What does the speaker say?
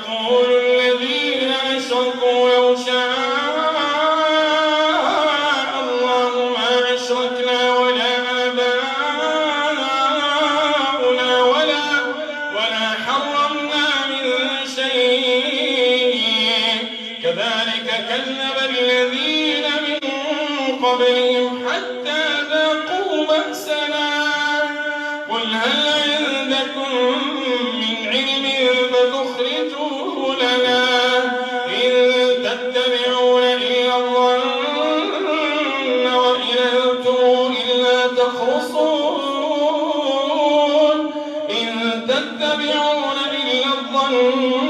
ويقول الذين أشركوا لو شاء الله ما أشركنا ولا آباؤنا ولا حرمنا من شيء كذلك كذب الذين من قبلهم حتى ذاقوا بأسنا قل هل عندكم من علم فتخرجوه لنا إن تتبعون إلا الظن وإن أنتم إلا تخرصون إن تتبعون إلا الظن